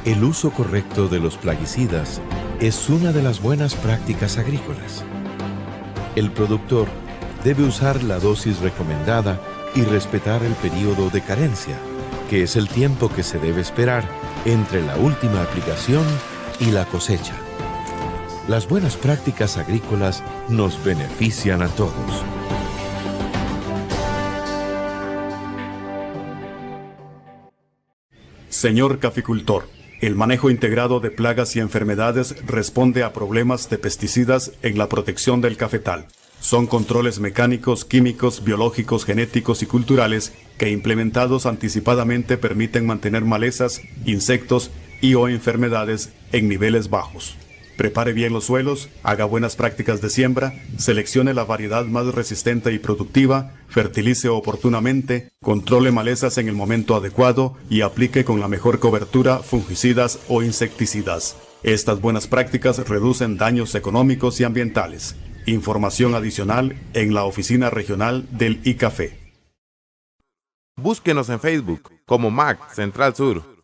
El uso correcto de los plaguicidas es una de las buenas prácticas agrícolas. El productor debe usar la dosis recomendada y respetar el periodo de carencia, que es el tiempo que se debe esperar entre la última aplicación y la cosecha. Las buenas prácticas agrícolas nos benefician a todos. Señor caficultor, el manejo integrado de plagas y enfermedades responde a problemas de pesticidas en la protección del cafetal. Son controles mecánicos, químicos, biológicos, genéticos y culturales que implementados anticipadamente permiten mantener malezas, insectos y o enfermedades en niveles bajos. Prepare bien los suelos, haga buenas prácticas de siembra, seleccione la variedad más resistente y productiva, fertilice oportunamente, controle malezas en el momento adecuado y aplique con la mejor cobertura fungicidas o insecticidas. Estas buenas prácticas reducen daños económicos y ambientales. Información adicional en la oficina regional del ICAFE. Búsquenos en Facebook como MAC Central Sur.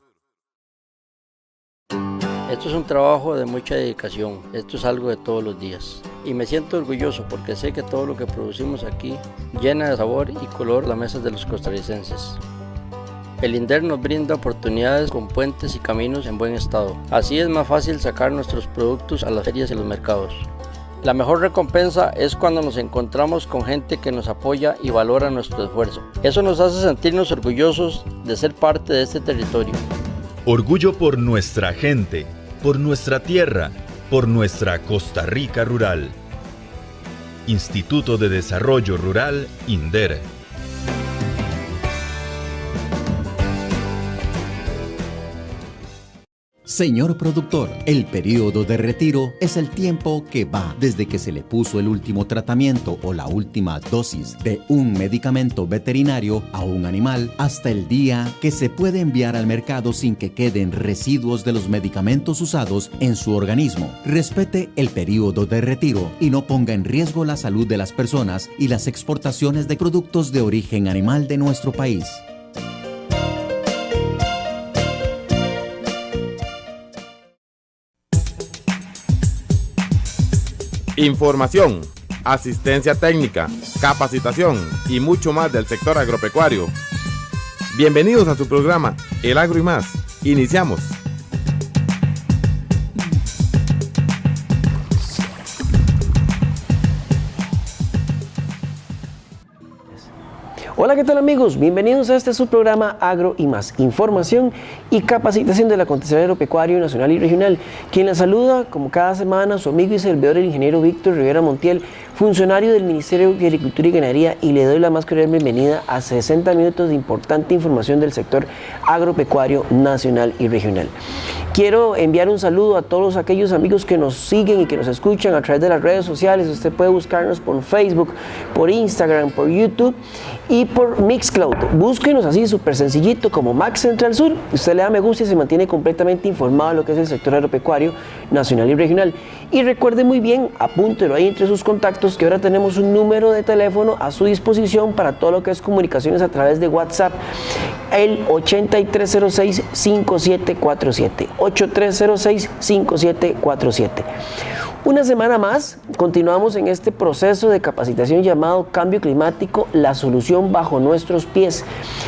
Esto es un trabajo de mucha dedicación, esto es algo de todos los días. Y me siento orgulloso porque sé que todo lo que producimos aquí llena de sabor y color las mesas de los costarricenses. El INDER nos brinda oportunidades con puentes y caminos en buen estado. Así es más fácil sacar nuestros productos a las ferias y los mercados. La mejor recompensa es cuando nos encontramos con gente que nos apoya y valora nuestro esfuerzo. Eso nos hace sentirnos orgullosos de ser parte de este territorio. Orgullo por nuestra gente, por nuestra tierra, por nuestra Costa Rica rural. Instituto de Desarrollo Rural, INDER. Señor productor, el periodo de retiro es el tiempo que va desde que se le puso el último tratamiento o la última dosis de un medicamento veterinario a un animal hasta el día que se puede enviar al mercado sin que queden residuos de los medicamentos usados en su organismo. Respete el periodo de retiro y no ponga en riesgo la salud de las personas y las exportaciones de productos de origen animal de nuestro país. Información, asistencia técnica, capacitación y mucho más del sector agropecuario. Bienvenidos a su programa El Agro y Más. Iniciamos. Hola, ¿qué tal amigos? Bienvenidos a este su programa Agro y Más, información y capacitación del acontecer agropecuario nacional y regional. Quien la saluda, como cada semana, su amigo y servidor, el ingeniero Víctor Rivera Montiel, funcionario del Ministerio de Agricultura y Ganadería, y le doy la más cordial bienvenida a 60 minutos de importante información del sector agropecuario nacional y regional. Quiero enviar un saludo a todos aquellos amigos que nos siguen y que nos escuchan a través de las redes sociales. Usted puede buscarnos por Facebook, por Instagram, por YouTube y por Mixcloud. Búsquenos así súper sencillito como Max Central Sur. Usted le da me gusta y se mantiene completamente informado de lo que es el sector agropecuario nacional y regional. Y recuerde muy bien, apúntelo ahí entre sus contactos, que ahora tenemos un número de teléfono a su disposición para todo lo que es comunicaciones a través de WhatsApp, el 8306-5747, 8306-5747. Una semana más, continuamos en este proceso de capacitación llamado Cambio Climático, la solución bajo nuestros pies.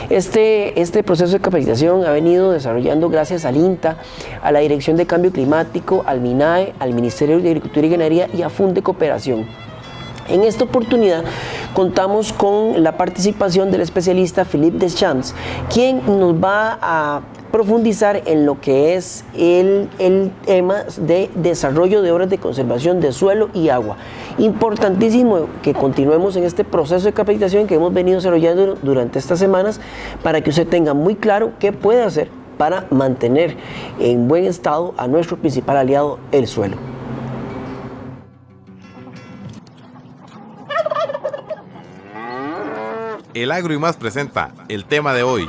Este proceso de capacitación ha venido desarrollando gracias al INTA, a la Dirección de Cambio Climático, al MINAE, al Ministerio de Agricultura y Ganadería y a Funde Cooperación. En esta oportunidad contamos con la participación del especialista Philippe Deschamps, quien nos va a profundizar en lo que es el tema de desarrollo de obras de conservación de suelo y agua. Importantísimo que continuemos en este proceso de capacitación que hemos venido desarrollando durante estas semanas para que usted tenga muy claro qué puede hacer para mantener en buen estado a nuestro principal aliado, el suelo. El Agro y Más presenta el tema de hoy.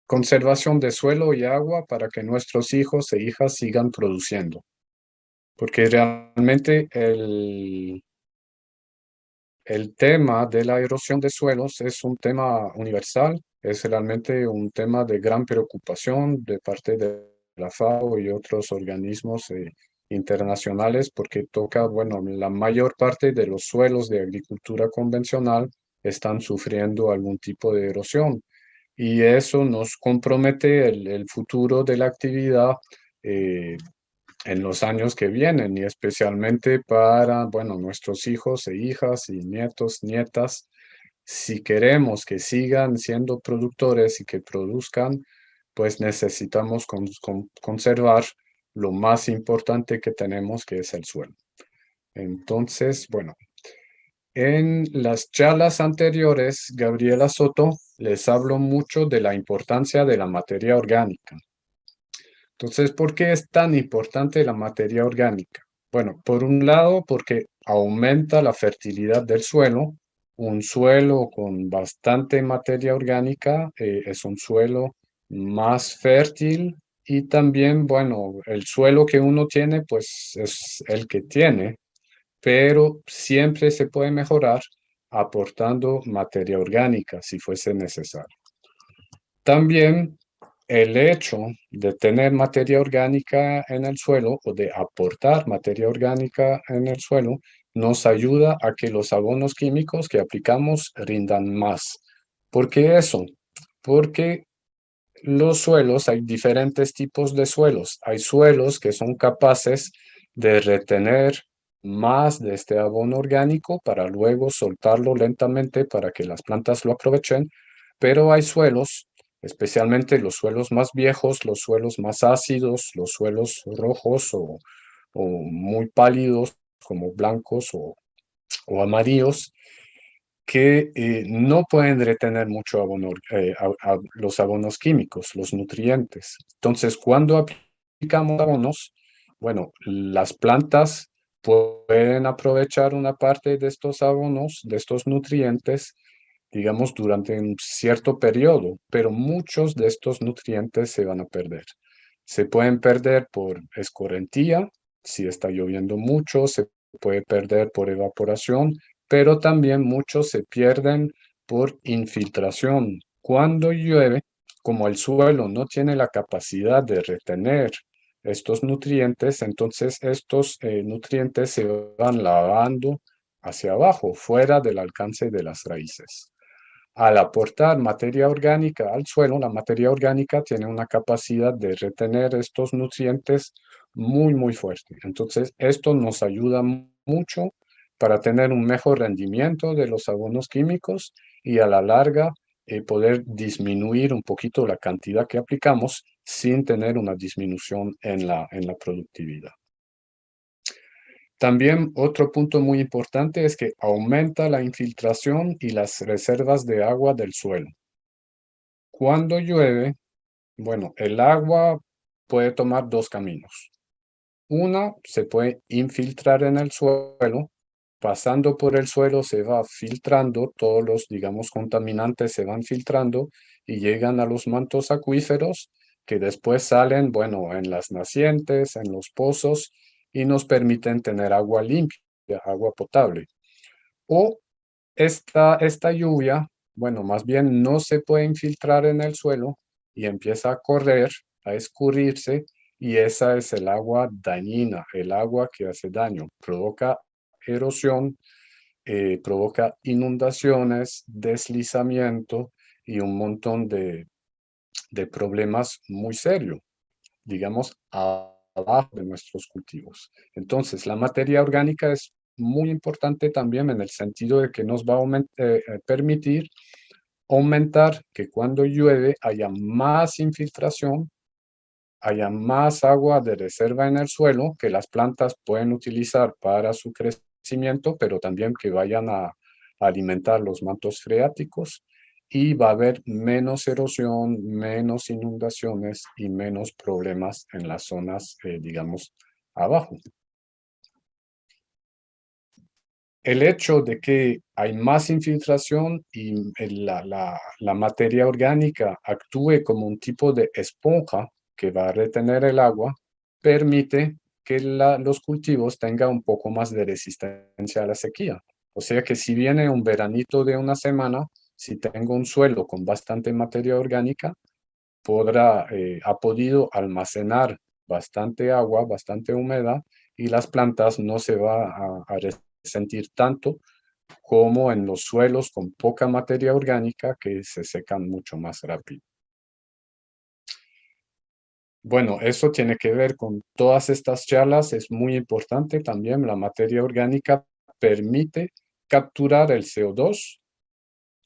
Conservación de suelo y agua para que nuestros hijos e hijas sigan produciendo. Porque realmente el tema de la erosión de suelos es un tema universal es realmente un tema de gran preocupación de parte de la FAO y otros organismos internacionales porque toca, bueno, la mayor parte de los suelos de agricultura convencional están sufriendo algún tipo de erosión y eso nos compromete el futuro de la actividad en los años que vienen y especialmente para, bueno, nuestros hijos e hijas y nietos, nietas. Si queremos que sigan siendo productores y que produzcan, pues necesitamos conservar lo más importante que tenemos, que es el suelo. Entonces, bueno, en las charlas anteriores, Gabriela Soto les habló mucho de la importancia de la materia orgánica. Entonces, ¿por qué es tan importante la materia orgánica? Bueno, por un lado, porque aumenta la fertilidad del suelo. Un suelo con bastante materia orgánica es un suelo más fértil y también, bueno, el suelo que uno tiene, pues es el que tiene, pero siempre se puede mejorar aportando materia orgánica si fuese necesario. También el hecho de tener materia orgánica en el suelo o de aportar materia orgánica en el suelo nos ayuda a que los abonos químicos que aplicamos rindan más. ¿Por qué eso? Porque los suelos, hay diferentes tipos de suelos. Hay suelos que son capaces de retener más de este abono orgánico para luego soltarlo lentamente para que las plantas lo aprovechen, pero hay suelos, especialmente los suelos más viejos, los suelos más ácidos, los suelos rojos o muy pálidos como blancos o amarillos, que no pueden retener mucho abono, los abonos químicos, los nutrientes. Entonces, cuando aplicamos abonos, bueno, las plantas pueden aprovechar una parte de estos abonos, de estos nutrientes, digamos, durante un cierto periodo, pero muchos de estos nutrientes se van a perder. Se pueden perder por escorrentía, si está lloviendo mucho, se puede perder por evaporación, pero también muchos se pierden por infiltración. Cuando llueve, como el suelo no tiene la capacidad de retener estos nutrientes, entonces estos nutrientes se van lavando hacia abajo, fuera del alcance de las raíces. Al aportar materia orgánica al suelo, la materia orgánica tiene una capacidad de retener estos nutrientes muy fuerte. Entonces, esto nos ayuda mucho para tener un mejor rendimiento de los abonos químicos y a la larga poder disminuir un poquito la cantidad que aplicamos sin tener una disminución en la productividad. También otro punto muy importante es que aumenta la infiltración y las reservas de agua del suelo. Cuando llueve, bueno, el agua puede tomar dos caminos. Una, se puede infiltrar en el suelo. Pasando por el suelo se va filtrando, todos los, digamos, contaminantes se van filtrando y llegan a los mantos acuíferos que después salen, bueno, en las nacientes, en los pozos y nos permiten tener agua limpia, agua potable. O esta lluvia, bueno, más bien no se puede infiltrar en el suelo y empieza a correr, a escurrirse, y esa es el agua dañina, el agua que hace daño, provoca erosión, provoca inundaciones, deslizamiento y un montón de problemas muy serios, digamos, abajo de nuestros cultivos. Entonces, la materia orgánica es muy importante también en el sentido de que nos va a permitir aumentar que cuando llueve haya más infiltración, haya más agua de reserva en el suelo que las plantas pueden utilizar para su crecimiento, pero también que vayan a alimentar los mantos freáticos y va a haber menos erosión, menos inundaciones y menos problemas en las zonas, digamos, abajo. El hecho de que hay más infiltración y la materia orgánica actúe como un tipo de esponja que va a retener el agua, permite que los cultivos tengan un poco más de resistencia a la sequía. O sea que si viene un veranito de una semana, si tengo un suelo con bastante materia orgánica, ha podido almacenar bastante agua, bastante humedad, y las plantas no se va a resentir tanto como en los suelos con poca materia orgánica que se secan mucho más rápido. Bueno, eso tiene que ver con todas estas charlas. Es muy importante también. La materia orgánica permite capturar el CO2,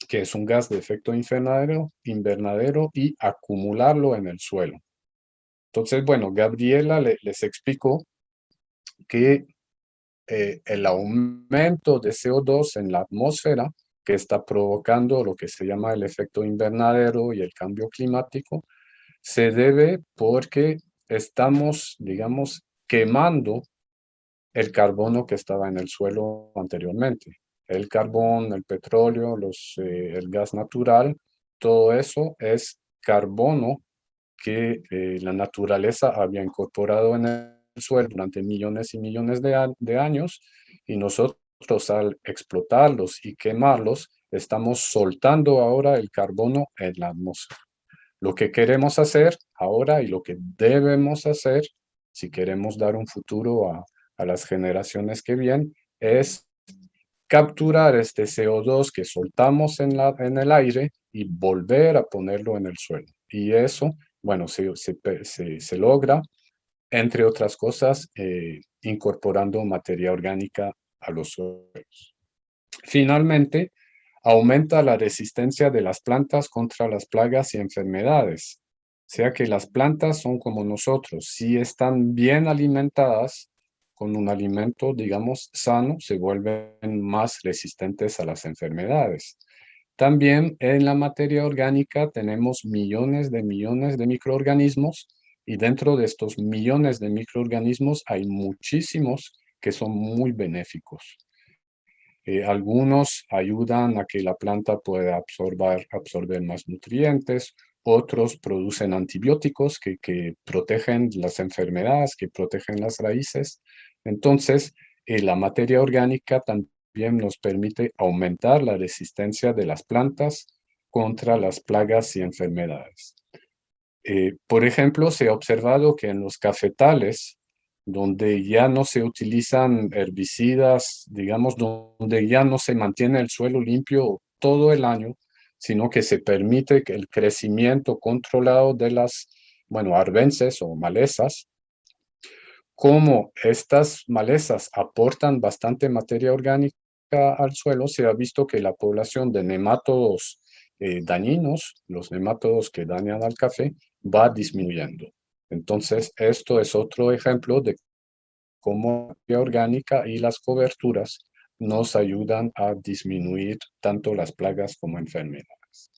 que es un gas de efecto invernadero, y acumularlo en el suelo. Entonces, bueno, Gabriela les explicó que el aumento de CO2 en la atmósfera, que está provocando lo que se llama el efecto invernadero y el cambio climático, se debe porque estamos, digamos, quemando el carbono que estaba en el suelo anteriormente. El carbón, el petróleo, el gas natural, todo eso es carbono que la naturaleza había incorporado en el suelo durante millones y millones de años, y nosotros al explotarlos y quemarlos estamos soltando ahora el carbono en la atmósfera. Lo que queremos hacer ahora y lo que debemos hacer si queremos dar un futuro a las generaciones que vienen es capturar este CO2 que soltamos en el aire y volver a ponerlo en el suelo. Y eso, bueno, se logra, entre otras cosas, incorporando materia orgánica a los suelos. Finalmente, aumenta la resistencia de las plantas contra las plagas y enfermedades. O sea que las plantas son como nosotros, si están bien alimentadas, con un alimento, digamos, sano, se vuelven más resistentes a las enfermedades. También en la materia orgánica tenemos millones de microorganismos, y dentro de estos millones de microorganismos hay muchísimos que son muy benéficos. Algunos ayudan a que la planta pueda absorber más nutrientes, otros producen antibióticos que protegen las enfermedades, que protegen las raíces. Entonces, la materia orgánica también nos permite aumentar la resistencia de las plantas contra las plagas y enfermedades. Por ejemplo, se ha observado que en los cafetales, donde ya no se utilizan herbicidas, digamos, donde ya no se mantiene el suelo limpio todo el año, sino que se permite que el crecimiento controlado de las, bueno, arbences o malezas, como estas malezas aportan bastante materia orgánica al suelo, se ha visto que la población de nemátodos dañinos, los nemátodos que dañan al café, va disminuyendo. Entonces, esto es otro ejemplo de cómo la materia orgánica y las coberturas nos ayudan a disminuir tanto las plagas como enfermedades.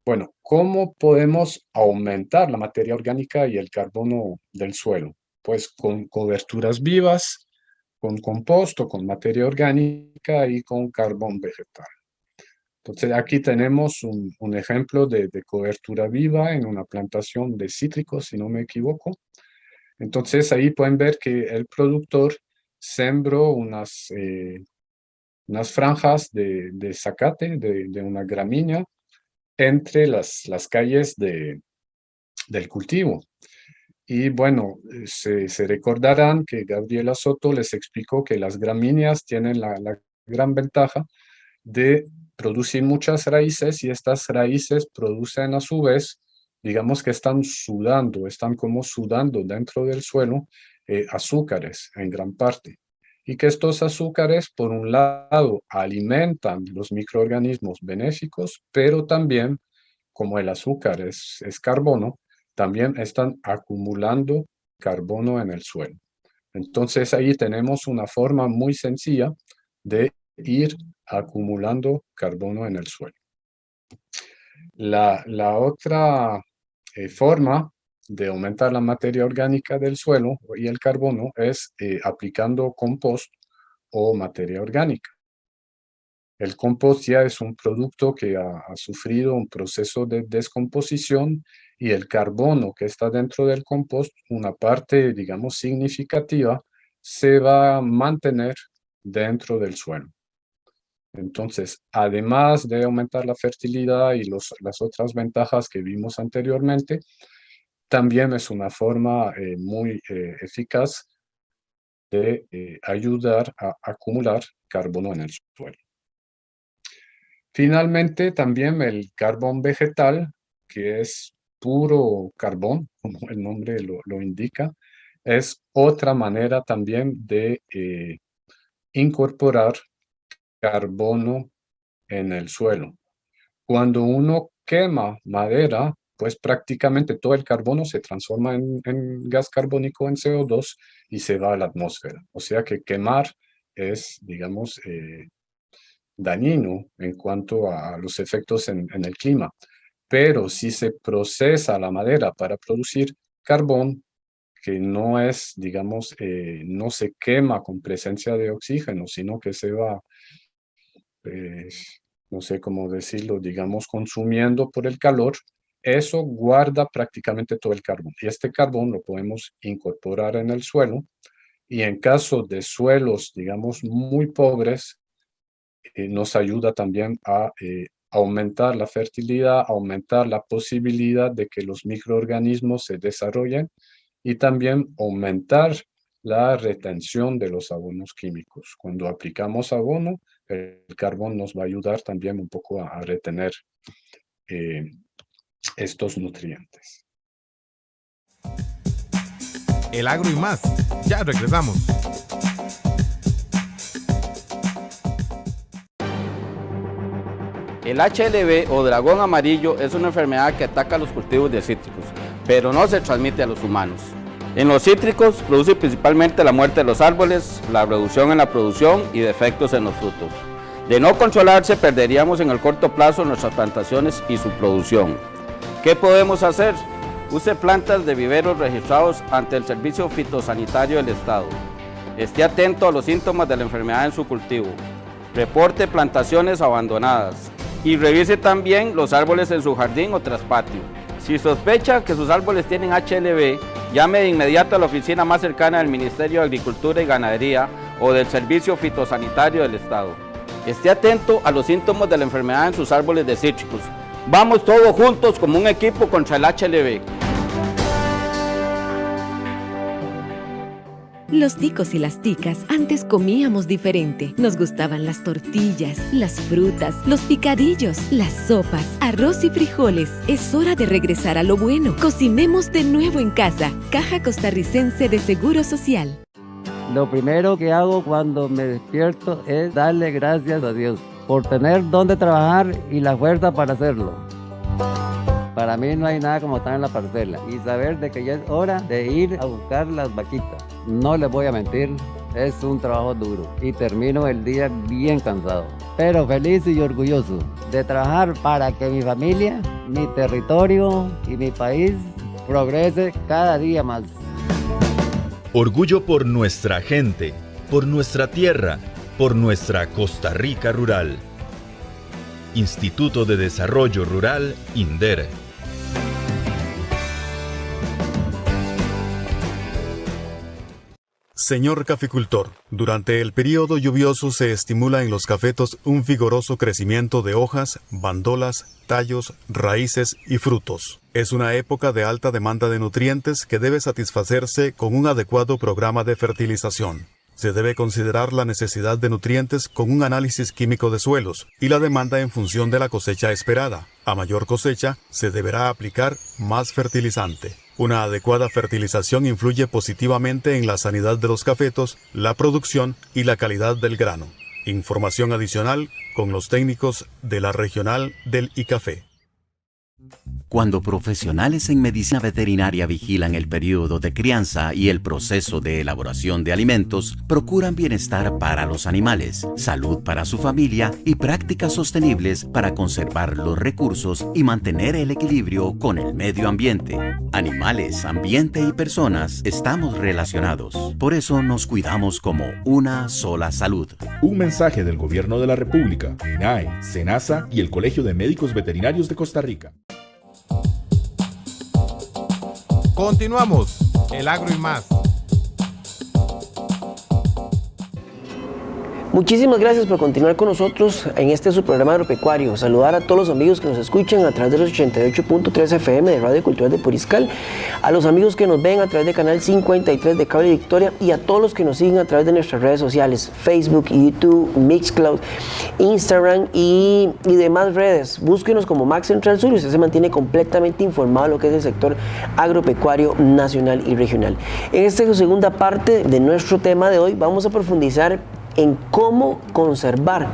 Bueno, ¿cómo podemos aumentar la materia orgánica y el carbono del suelo? Pues con coberturas vivas, con composto, con materia orgánica y con carbón vegetal. Entonces aquí tenemos un ejemplo de cobertura viva en una plantación de cítricos, si no me equivoco. Entonces ahí pueden ver que el productor sembró unas franjas de zacate, de una gramínea, entre las calles del cultivo. Y bueno, se recordarán que Gabriela Soto les explicó que las gramíneas tienen la gran ventaja de producir muchas raíces, y estas raíces producen a su vez, digamos que están como sudando dentro del suelo azúcares en gran parte. Y que estos azúcares, por un lado, alimentan los microorganismos benéficos, pero también, como el azúcar es carbono, también están acumulando carbono en el suelo. Entonces ahí tenemos una forma muy sencilla de ir acumulando carbono en el suelo. La otra forma de aumentar la materia orgánica del suelo y el carbono es aplicando compost o materia orgánica. El compost ya es un producto que ha sufrido un proceso de descomposición, y el carbono que está dentro del compost, una parte, digamos, significativa, se va a mantener dentro del suelo. Entonces, además de aumentar la fertilidad y las otras ventajas que vimos anteriormente, también es una forma muy eficaz de ayudar a acumular carbono en el suelo. Finalmente, también el carbón vegetal, que es puro carbón, como el nombre lo indica, es otra manera también de incorporar carbono en el suelo. Cuando uno quema madera, pues prácticamente todo el carbono se transforma en gas carbónico, en CO2, y se va a la atmósfera. O sea que quemar es, digamos, dañino en cuanto a los efectos en el clima. Pero si se procesa la madera para producir carbón, que no es, digamos, no se quema con presencia de oxígeno, sino que se va, no sé cómo decirlo, digamos, consumiendo por el calor, eso guarda prácticamente todo el carbón. Y este carbón lo podemos incorporar en el suelo, y en caso de suelos, digamos, muy pobres, nos ayuda también a aumentar la fertilidad, aumentar la posibilidad de que los microorganismos se desarrollen, y también aumentar la retención de los abonos químicos. Cuando aplicamos abono, el carbón nos va a ayudar también un poco a retener estos nutrientes. El agro y más. Ya regresamos. El HLB o dragón amarillo es una enfermedad que ataca los cultivos de cítricos, pero no se transmite a los humanos. En los cítricos produce principalmente la muerte de los árboles, la reducción en la producción y defectos en los frutos. De no controlarse, perderíamos en el corto plazo nuestras plantaciones y su producción. ¿Qué podemos hacer? Use plantas de viveros registrados ante el Servicio Fitosanitario del Estado. Esté atento a los síntomas de la enfermedad en su cultivo. Reporte plantaciones abandonadas y revise también los árboles en su jardín o traspatio. Si sospecha que sus árboles tienen HLB, llame de inmediato a la oficina más cercana del Ministerio de Agricultura y Ganadería o del Servicio Fitosanitario del Estado. Esté atento a los síntomas de la enfermedad en sus árboles de cítricos. Vamos todos juntos como un equipo contra el HLB. Los ticos y las ticas antes comíamos diferente. Nos gustaban las tortillas, las frutas, los picadillos, las sopas, arroz y frijoles. Es hora de regresar a lo bueno. Cocinemos de nuevo en casa. Caja Costarricense de Seguro Social. Lo primero que hago cuando me despierto es darle gracias a Dios por tener donde trabajar y la fuerza para hacerlo. Para mí no hay nada como estar en la parcela y saber de que ya es hora de ir a buscar las vaquitas. No les voy a mentir, es un trabajo duro y termino el día bien cansado, pero feliz y orgulloso de trabajar para que mi familia, mi territorio y mi país progrese cada día más. Orgullo por nuestra gente, por nuestra tierra, por nuestra Costa Rica rural. Instituto de Desarrollo Rural, INDER. Señor caficultor, durante el periodo lluvioso se estimula en los cafetos un vigoroso crecimiento de hojas, bandolas, tallos, raíces y frutos. Es una época de alta demanda de nutrientes que debe satisfacerse con un adecuado programa de fertilización. Se debe considerar la necesidad de nutrientes con un análisis químico de suelos y la demanda en función de la cosecha esperada. A mayor cosecha, se deberá aplicar más fertilizante. Una adecuada fertilización influye positivamente en la sanidad de los cafetos, la producción y la calidad del grano. Información adicional con los técnicos de la regional del ICAFE. Cuando profesionales en medicina veterinaria vigilan el periodo de crianza y el proceso de elaboración de alimentos, procuran bienestar para los animales, salud para su familia y prácticas sostenibles para conservar los recursos y mantener el equilibrio con el medio ambiente. Animales, ambiente y personas estamos relacionados. Por eso nos cuidamos como una sola salud. Un mensaje del Gobierno de la República, INAE, SENASA y el Colegio de Médicos Veterinarios de Costa Rica. Continuamos, el agro y más. Muchísimas gracias por continuar con nosotros en este su programa agropecuario. Saludar a todos los amigos que nos escuchan a través de los 88.3 FM de Radio Cultural de Puriscal, a los amigos que nos ven a través de Canal 53 de Cable Victoria y a todos los que nos siguen a través de nuestras redes sociales, Facebook, YouTube, Mixcloud, Instagram y demás redes. Búsquenos como Max Central Sur y usted se mantiene completamente informado de lo que es el sector agropecuario nacional y regional. En esta segunda parte de nuestro tema de hoy vamos a profundizar en cómo conservar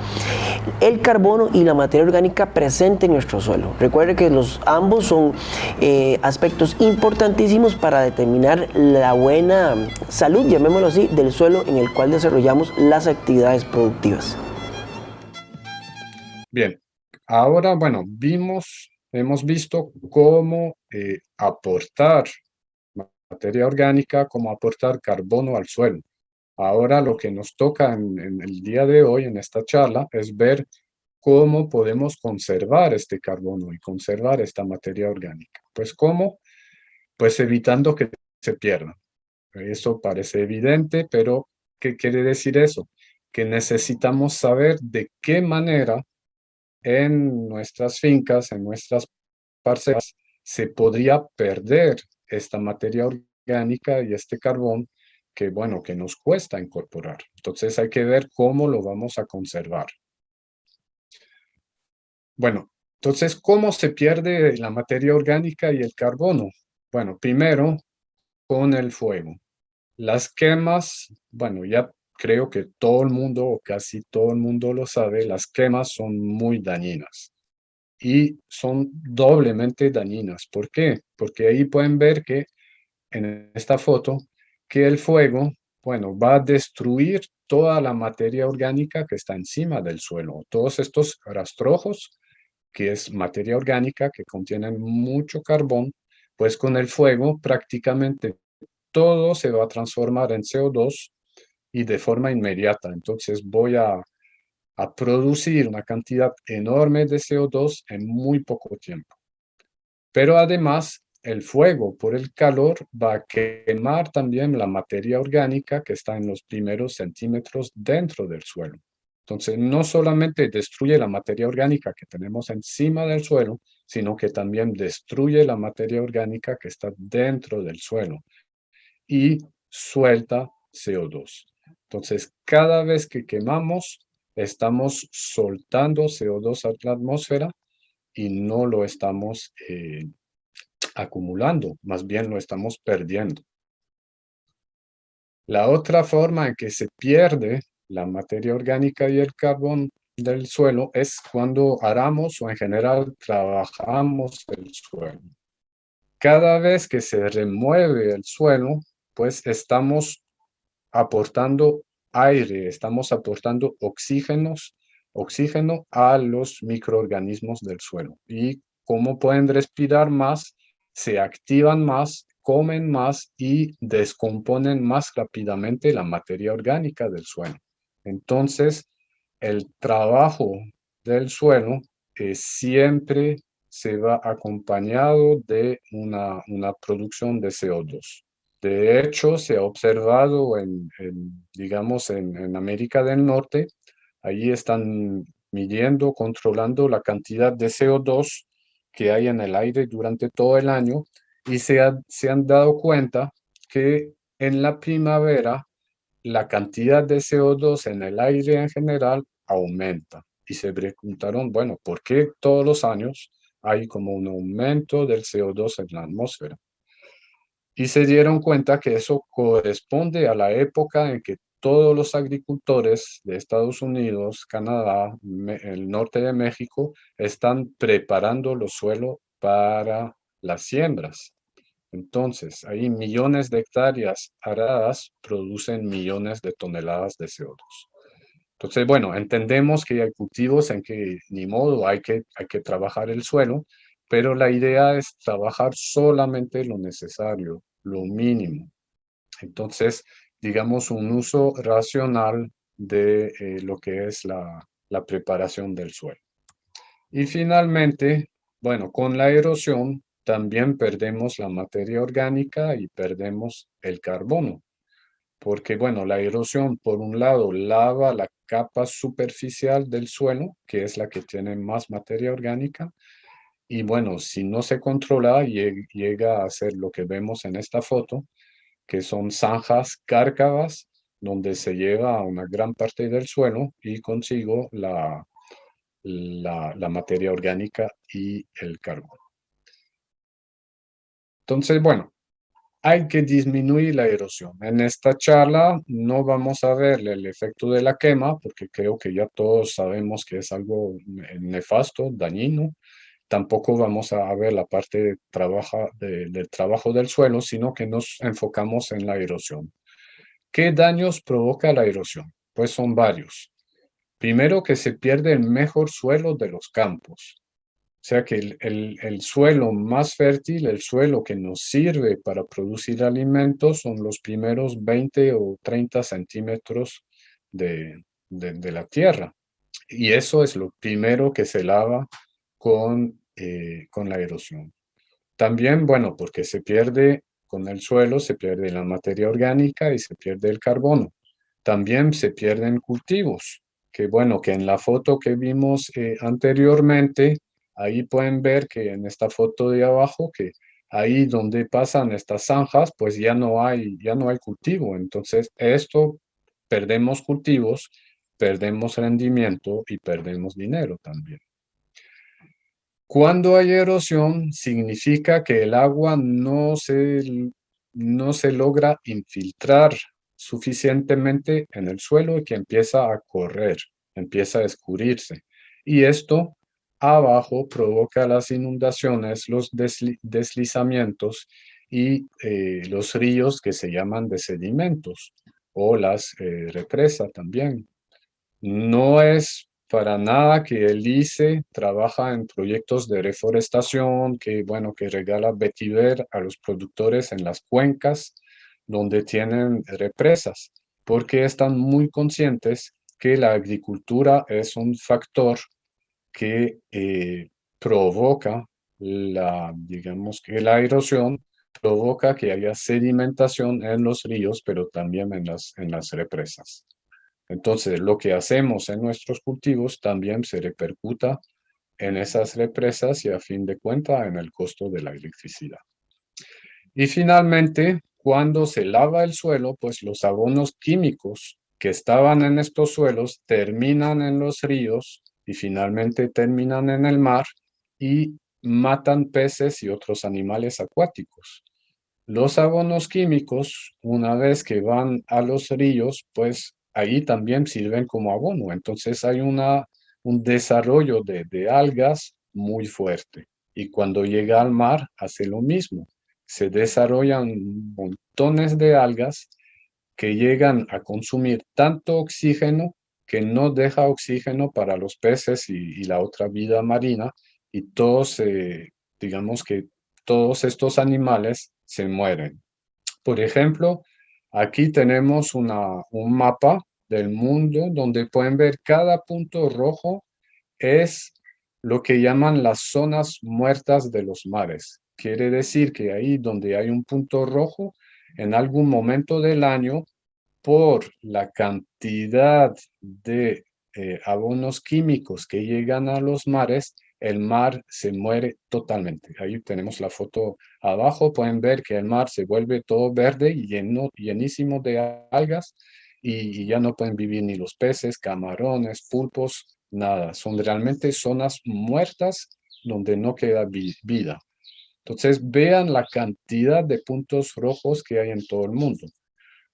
el carbono y la materia orgánica presente en nuestro suelo. Recuerde que ambos son aspectos importantísimos para determinar la buena salud, llamémoslo así, del suelo en el cual desarrollamos las actividades productivas. Bien, ahora, bueno, hemos visto cómo aportar materia orgánica, cómo aportar carbono al suelo. Ahora lo que nos toca en el día de hoy, en esta charla, es ver cómo podemos conservar este carbono y conservar esta materia orgánica. Pues ¿cómo? Pues evitando que se pierda. Eso parece evidente, pero ¿qué quiere decir eso? Que necesitamos saber de qué manera en nuestras fincas, en nuestras parcelas, se podría perder esta materia orgánica y este carbón que, bueno, que nos cuesta incorporar. Entonces hay que ver cómo lo vamos a conservar. Bueno, entonces, ¿cómo se pierde la materia orgánica y el carbono? Bueno, primero, con el fuego. Las quemas, bueno, ya creo que todo el mundo, o casi todo el mundo lo sabe, las quemas son muy dañinas. Y son doblemente dañinas. ¿Por qué? Porque ahí pueden ver que en esta foto, que el fuego, bueno, va a destruir toda la materia orgánica que está encima del suelo. Todos estos rastrojos, que es materia orgánica que contienen mucho carbón, pues con el fuego prácticamente todo se va a transformar en CO2 y de forma inmediata. Entonces voy a producir una cantidad enorme de CO2 en muy poco tiempo. Pero además, el fuego por el calor va a quemar también la materia orgánica que está en los primeros centímetros dentro del suelo. Entonces, no solamente destruye la materia orgánica que tenemos encima del suelo, sino que también destruye la materia orgánica que está dentro del suelo y suelta CO2. Entonces, cada vez que quemamos, estamos soltando CO2 a la atmósfera y no lo estamos acumulando, más bien lo estamos perdiendo. La otra forma en que se pierde la materia orgánica y el carbón del suelo es cuando aramos o en general trabajamos el suelo. Cada vez que se remueve el suelo, pues estamos aportando aire, estamos aportando oxígeno a los microorganismos del suelo. Y como pueden respirar más, se activan más, comen más y descomponen más rápidamente la materia orgánica del suelo. Entonces, el trabajo del suelo siempre se va acompañado de una producción de CO2. De hecho, se ha observado digamos, en América del Norte, allí están midiendo, controlando la cantidad de CO2 que hay en el aire durante todo el año y se han dado cuenta que en la primavera la cantidad de CO2 en el aire en general aumenta. Y se preguntaron, bueno, ¿por qué todos los años hay como un aumento del CO2 en la atmósfera? Y se dieron cuenta que eso corresponde a la época en que todos los agricultores de Estados Unidos, Canadá, el norte de México, están preparando los suelos para las siembras. Entonces, ahí millones de hectáreas aradas producen millones de toneladas de CO2. Entonces, bueno, entendemos que hay cultivos en que ni modo hay que trabajar el suelo, pero la idea es trabajar solamente lo necesario, lo mínimo. Entonces, digamos, un uso racional de lo que es la preparación del suelo. Y finalmente, bueno, con la erosión también perdemos la materia orgánica y perdemos el carbono. porque bueno, la erosión por un lado lava la capa superficial del suelo, que es la que tiene más materia orgánica, y bueno, si no se controla, llega a ser lo que vemos en esta foto, que son zanjas cárcavas, donde se lleva una gran parte del suelo y consigo la materia orgánica y el carbono. Entonces, bueno, hay que disminuir la erosión. En esta charla no vamos a ver el efecto de la quema, porque creo que ya todos sabemos que es algo nefasto, dañino. Tampoco vamos a ver la parte del trabajo del suelo, sino que nos enfocamos en la erosión. ¿Qué daños provoca la erosión? Pues son varios. Primero, que se pierde el mejor suelo de los campos. O sea que el suelo más fértil, el suelo que nos sirve para producir alimentos, son los primeros 20 o 30 centímetros de la tierra. Y eso es lo primero que se lava con la erosión. También, bueno, porque se pierde con el suelo, se pierde la materia orgánica y se pierde el carbono. También se pierden cultivos, que bueno, que en la foto que vimos anteriormente, ahí pueden ver que en esta foto de abajo, que ahí donde pasan estas zanjas, pues ya no hay cultivo. Entonces, perdemos cultivos, perdemos rendimiento y perdemos dinero también. Cuando hay erosión, significa que el agua no se logra infiltrar suficientemente en el suelo y que empieza a correr, empieza a escurrirse. Y esto abajo provoca las inundaciones, los deslizamientos y los ríos que se llaman de sedimentos o las represas también. No es para nada que el ICE trabaja en proyectos de reforestación, que regala vetiver a los productores en las cuencas donde tienen represas, porque están muy conscientes que la agricultura es un factor que provoca digamos que la erosión provoca que haya sedimentación en los ríos, pero también en las represas. Entonces, lo que hacemos en nuestros cultivos también se repercuta en esas represas y a fin de cuentas en el costo de la electricidad. Y finalmente, cuando se lava el suelo, pues los abonos químicos que estaban en estos suelos terminan en los ríos y finalmente terminan en el mar y matan peces y otros animales acuáticos. Los abonos químicos, una vez que van a los ríos, pues ahí también sirven como abono. Entonces hay un desarrollo de algas muy fuerte. Y cuando llega al mar, hace lo mismo. Se desarrollan montones de algas que llegan a consumir tanto oxígeno que no deja oxígeno para los peces y la otra vida marina. Y digamos que todos estos animales se mueren. Por ejemplo, aquí tenemos un mapa del mundo donde pueden ver cada punto rojo es lo que llaman las zonas muertas de los mares. Quiere decir que ahí donde hay un punto rojo, en algún momento del año, por la cantidad de abonos químicos que llegan a los mares, el mar se muere totalmente. Ahí tenemos la foto abajo, pueden ver que el mar se vuelve todo verde y llenísimo de algas y ya no pueden vivir ni los peces, camarones, pulpos, nada. Son realmente zonas muertas donde no queda vida. Entonces vean la cantidad de puntos rojos que hay en todo el mundo.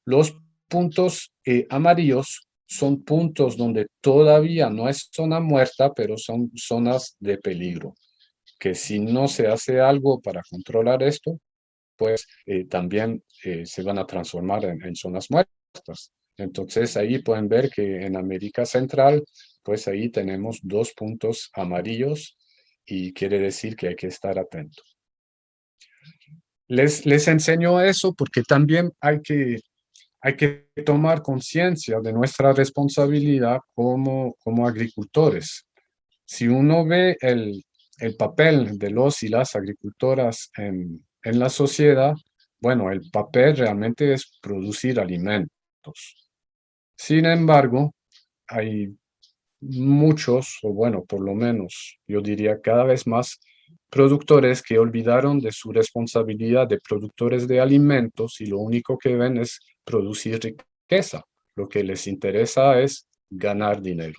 Los puntos amarillos son puntos donde todavía no es zona muerta, pero son zonas de peligro, que si no se hace algo para controlar esto, pues también se van a transformar en zonas muertas. Entonces ahí pueden ver que en América Central, pues ahí tenemos 2 puntos amarillos y quiere decir que hay que estar atento. Les enseño eso porque también hay que tomar conciencia de nuestra responsabilidad como agricultores. Si uno ve el papel de los y las agricultoras en la sociedad, bueno, el papel realmente es producir alimentos. alimentos. Sin embargo, hay muchos, o bueno, por lo menos yo diría cada vez más, productores que olvidaron de su responsabilidad de productores de alimentos y lo único que ven es producir riqueza. Lo que les interesa es ganar dinero.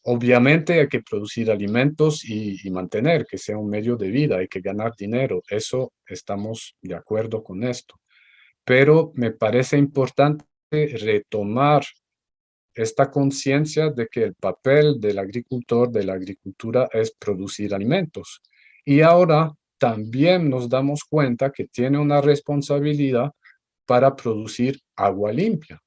Obviamente hay que producir alimentos y mantener, que sea un medio de vida, hay que ganar dinero. Eso estamos de acuerdo con esto. Pero me parece importante retomar esta conciencia de que el papel del agricultor, de la agricultura, es producir alimentos. Y ahora también nos damos cuenta que tiene una responsabilidad para producir agua limpia.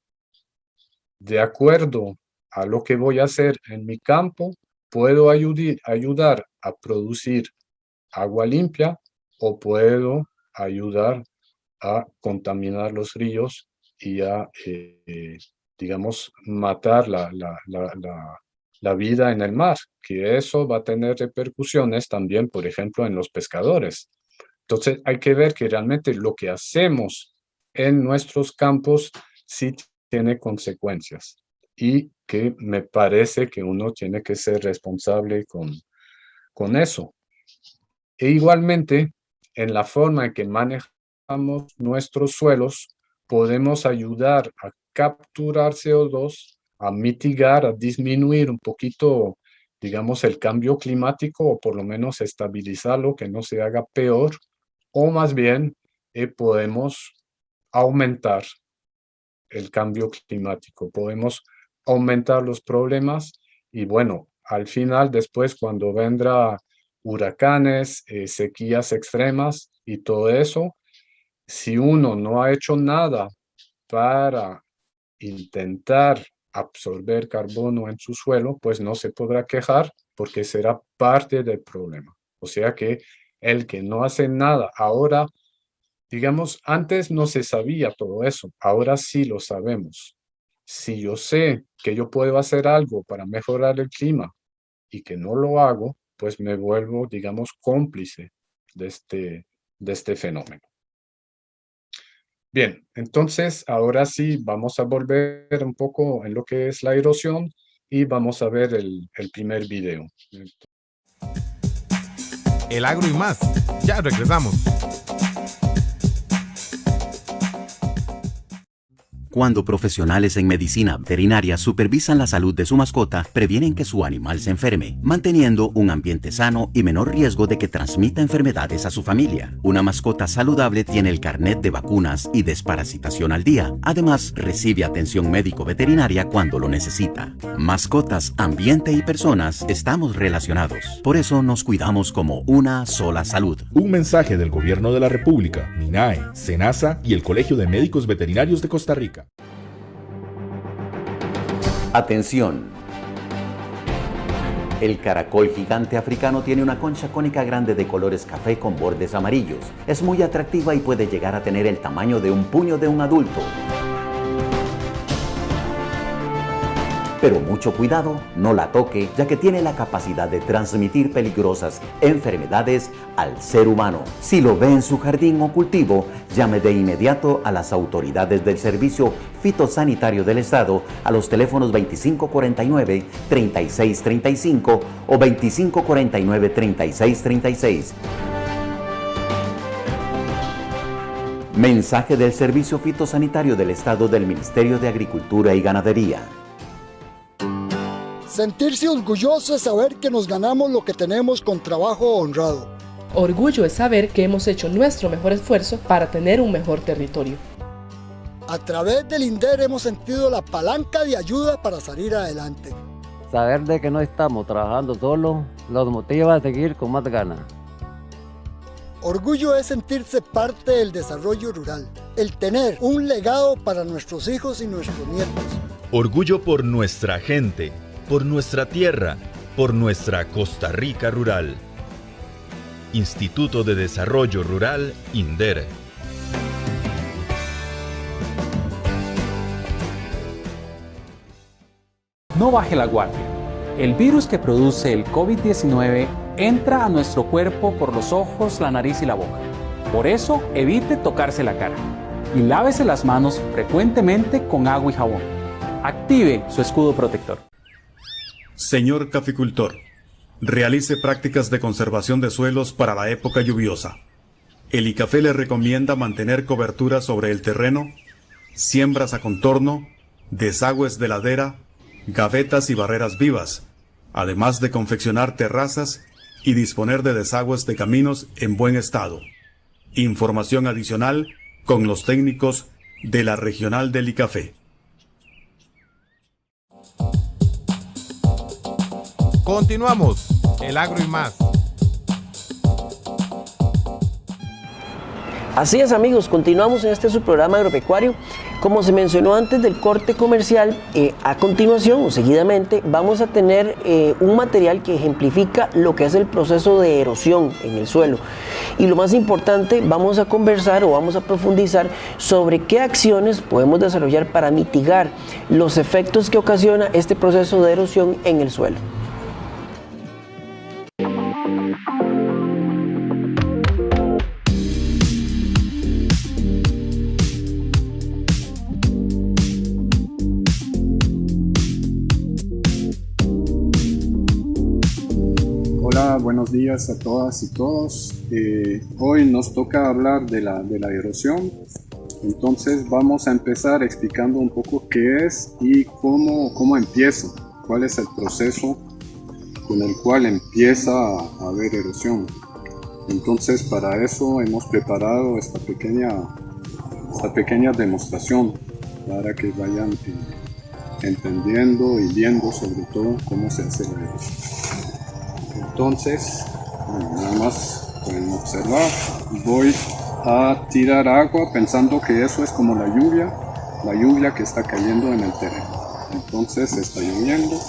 De acuerdo a lo que voy a hacer en mi campo, puedo ayudar a producir agua limpia o puedo ayudar a contaminar los ríos y a, digamos, matar la vida en el mar, que eso va a tener repercusiones también, por ejemplo, en los pescadores. Entonces, hay que ver que realmente lo que hacemos en nuestros campos sí tiene consecuencias y que me parece que uno tiene que ser responsable con eso. E igualmente, en la forma en que manejamos nuestros suelos, podemos ayudar a capturar CO2, a mitigar, a disminuir un poquito, digamos, el cambio climático o por lo menos estabilizarlo, que no se haga peor, o más bien podemos aumentar el cambio climático, podemos aumentar los problemas y bueno, al final después cuando vendrá huracanes, sequías extremas y todo eso, si uno no ha hecho nada para intentar absorber carbono en su suelo, pues no se podrá quejar porque será parte del problema. O sea que el que no hace nada ahora, digamos, antes no se sabía todo eso, ahora sí lo sabemos. Si yo sé que yo puedo hacer algo para mejorar el clima y que no lo hago, pues me vuelvo, digamos, cómplice de este fenómeno. Bien, entonces ahora sí vamos a volver un poco en lo que es la erosión y vamos a ver el primer video. El agro y más. Ya regresamos. Cuando profesionales en medicina veterinaria supervisan la salud de su mascota, previenen que su animal se enferme, manteniendo un ambiente sano y menor riesgo de que transmita enfermedades a su familia. Una mascota saludable tiene el carnet de vacunas y desparasitación al día. Además, recibe atención médico-veterinaria cuando lo necesita. Mascotas, ambiente y personas estamos relacionados. Por eso nos cuidamos como una sola salud. Un mensaje del Gobierno de la República, MINAE, SENASA y el Colegio de Médicos Veterinarios de Costa Rica. Atención. El caracol gigante africano tiene una concha cónica grande de colores café con bordes amarillos. Es muy atractiva y puede llegar a tener el tamaño de un puño de un adulto. Pero mucho cuidado, no la toque, ya que tiene la capacidad de transmitir peligrosas enfermedades al ser humano. Si lo ve en su jardín o cultivo, llame de inmediato a las autoridades del Servicio Fitosanitario del Estado a los teléfonos 2549-3635 o 2549-3636. Mensaje del Servicio Fitosanitario del Estado del Ministerio de Agricultura y Ganadería. Sentirse orgulloso es saber que nos ganamos lo que tenemos con trabajo honrado. Orgullo es saber que hemos hecho nuestro mejor esfuerzo para tener un mejor territorio. A través del INDER hemos sentido la palanca de ayuda para salir adelante. Saber de que no estamos trabajando solos los motiva a seguir con más ganas. Orgullo es sentirse parte del desarrollo rural, el tener un legado para nuestros hijos y nuestros nietos. Orgullo por nuestra gente, por nuestra tierra, por nuestra Costa Rica rural. Instituto de Desarrollo Rural, INDER. No baje la guardia. El virus que produce el COVID-19 entra a nuestro cuerpo por los ojos, la nariz y la boca. Por eso, evite tocarse la cara. y lávese las manos frecuentemente con agua y jabón. Active su escudo protector. Señor caficultor, realice prácticas de conservación de suelos para la época lluviosa. El ICAFE le recomienda mantener cobertura sobre el terreno, siembras a contorno, desagües de ladera, gavetas y barreras vivas, además de confeccionar terrazas y disponer de desagües de caminos en buen estado. Información adicional con los técnicos de la Regional del ICAFE. Continuamos, el agro y más. Así es, amigos, continuamos en este su programa agropecuario. Como se mencionó antes del corte comercial, a continuación o seguidamente vamos a tener un material que ejemplifica lo que es el proceso de erosión en el suelo. Y lo más importante, vamos a conversar o vamos a profundizar sobre qué acciones podemos desarrollar para mitigar los efectos que ocasiona este proceso de erosión en el suelo. Hola, buenos días a todas y todos. Hoy nos toca hablar de la erosión. Entonces vamos a empezar explicando un poco qué es y cómo empieza, cuál es el proceso con el cual empieza a haber erosión. Entonces para eso hemos preparado esta pequeña demostración para que vayan entendiendo y viendo sobre todo cómo se hace la erosión. Entonces, nada más pueden observar, voy a tirar agua pensando que eso es como la lluvia que está cayendo en el terreno. Entonces está lloviendo.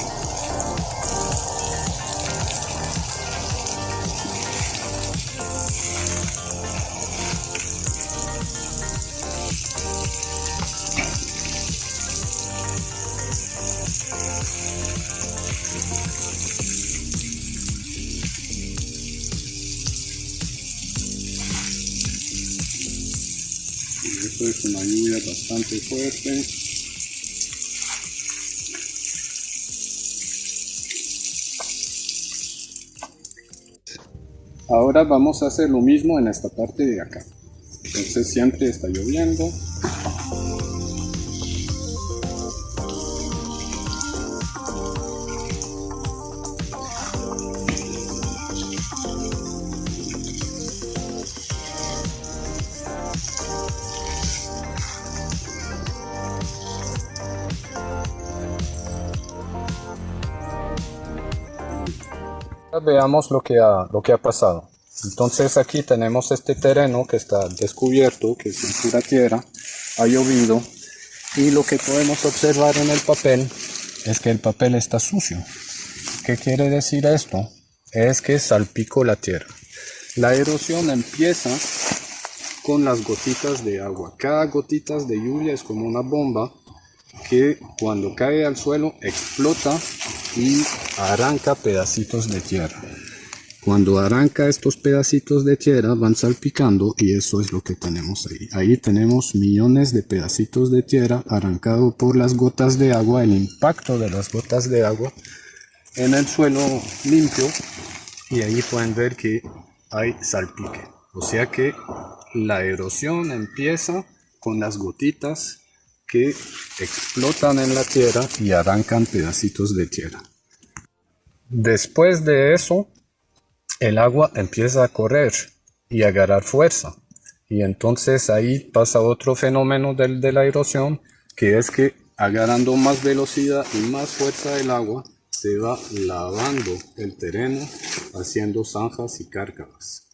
Esto es una lluvia bastante fuerte. Ahora vamos a hacer lo mismo en esta parte de acá. Entonces siempre está lloviendo. Veamos lo que ha pasado. Entonces aquí tenemos este terreno que está descubierto, que es en pura tierra, ha llovido, y lo que podemos observar en el papel es que el papel está sucio. ¿Qué quiere decir esto? Es que salpicó la tierra. La erosión empieza con las gotitas de agua. Cada gotita de lluvia es como una bomba que cuando cae al suelo explota y arranca pedacitos de tierra. Cuando arranca estos pedacitos de tierra van salpicando y eso es lo que tenemos ahí. Ahí tenemos millones de pedacitos de tierra arrancado por las gotas de agua, el impacto de las gotas de agua en el suelo limpio, y ahí pueden ver que hay salpique. O sea que la erosión empieza con las gotitas que explotan en la tierra y arrancan pedacitos de tierra. Después de eso, el agua empieza a correr y a agarrar fuerza. Y entonces ahí pasa otro fenómeno de la erosión, que es que agarrando más velocidad y más fuerza del agua, se va lavando el terreno, haciendo zanjas y cárcamas.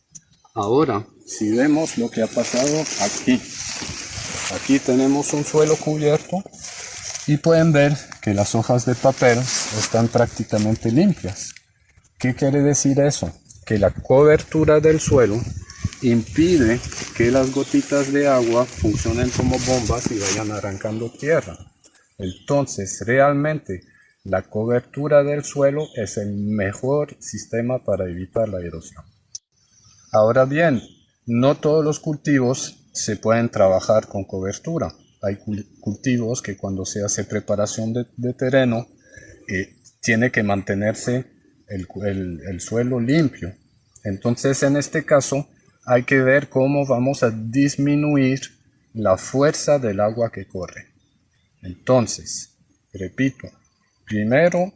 Ahora, si vemos lo que ha pasado aquí. Aquí tenemos un suelo cubierto y pueden ver que las hojas de papel están prácticamente limpias. ¿Qué quiere decir eso? Que la cobertura del suelo impide que las gotitas de agua funcionen como bombas y vayan arrancando tierra. Entonces, realmente, la cobertura del suelo es el mejor sistema para evitar la erosión. Ahora bien, no todos los cultivos se pueden trabajar con cobertura. Hay cultivos que cuando se hace preparación de terreno, tiene que mantenerse el suelo limpio. Entonces, en este caso, hay que ver cómo vamos a disminuir la fuerza del agua que corre. Entonces, repito, primero,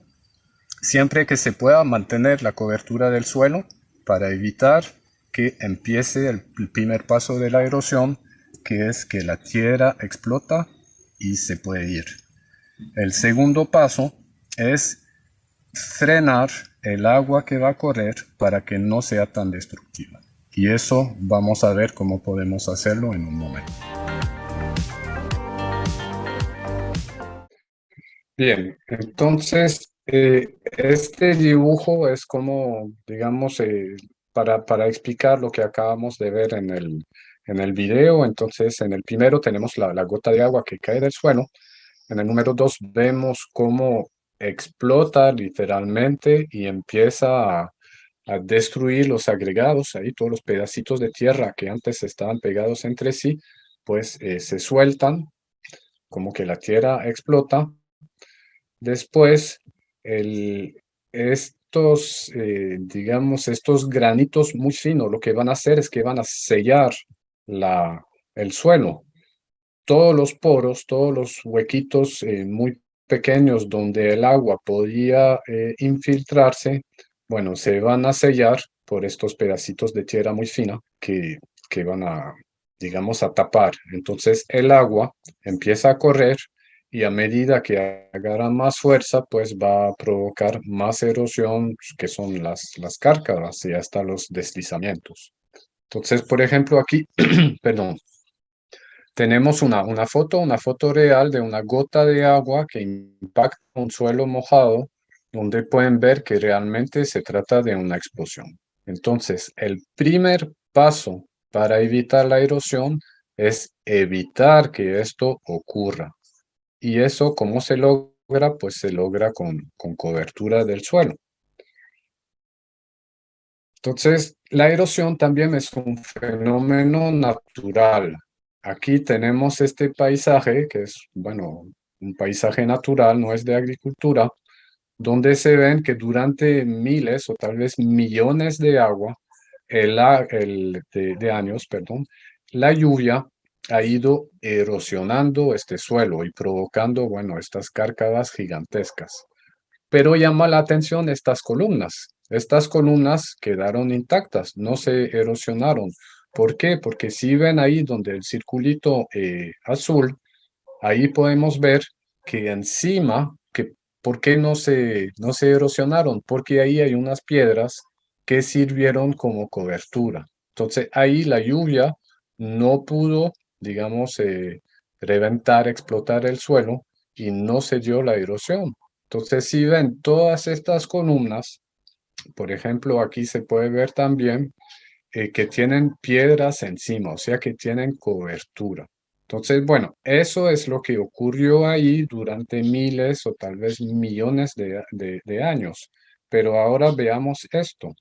siempre que se pueda mantener la cobertura del suelo para evitar que empiece el primer paso de la erosión, que es que la tierra explota y se puede ir. El segundo paso es frenar el agua que va a correr para que no sea tan destructiva. Y eso vamos a ver cómo podemos hacerlo en un momento. Bien, entonces este dibujo es como, digamos, para explicar lo que acabamos de ver en el video. Entonces, en el primero tenemos la gota de agua que cae del suelo. En el número 2 vemos cómo explota literalmente y empieza a destruir los agregados, ahí todos los pedacitos de tierra que antes estaban pegados entre sí, pues se sueltan, como que la tierra explota. Después, digamos, estos granitos muy finos, lo que van a hacer es que van a sellar el suelo. Todos los poros, todos los huequitos muy pequeños donde el agua podía infiltrarse, bueno, se van a sellar por estos pedacitos de tierra muy fina que van a, digamos, a tapar. Entonces el agua empieza a correr y a medida que agarra más fuerza, pues va a provocar más erosión, que son las cárcaras y hasta los deslizamientos. Entonces, por ejemplo, aquí, perdón, tenemos una foto real de una gota de agua que impacta un suelo mojado, donde pueden ver que realmente se trata de una explosión. Entonces, el primer paso para evitar la erosión es evitar que esto ocurra. Y eso, ¿cómo se logra? Pues se logra con cobertura del suelo. Entonces, la erosión también es un fenómeno natural. Aquí tenemos este paisaje, que es, bueno, un paisaje natural, no es de agricultura, donde se ven que durante miles o tal vez millones de años, perdón, la lluvia ha ido erosionando este suelo y provocando, bueno, estas cárcadas gigantescas. Pero llama la atención estas columnas. Estas columnas quedaron intactas, no se erosionaron. ¿Por qué? Porque si ven ahí donde el circulito azul, ahí podemos ver que encima, ¿por qué no se erosionaron? Porque ahí hay unas piedras que sirvieron como cobertura. Entonces ahí la lluvia no pudo, digamos, reventar, explotar el suelo y no se dio la erosión. Entonces si ven todas estas columnas, por ejemplo, aquí se puede ver también que tienen piedras encima, o sea que tienen cobertura. Entonces, bueno, eso es lo que ocurrió ahí durante miles o tal vez millones de años. Pero ahora veamos esto.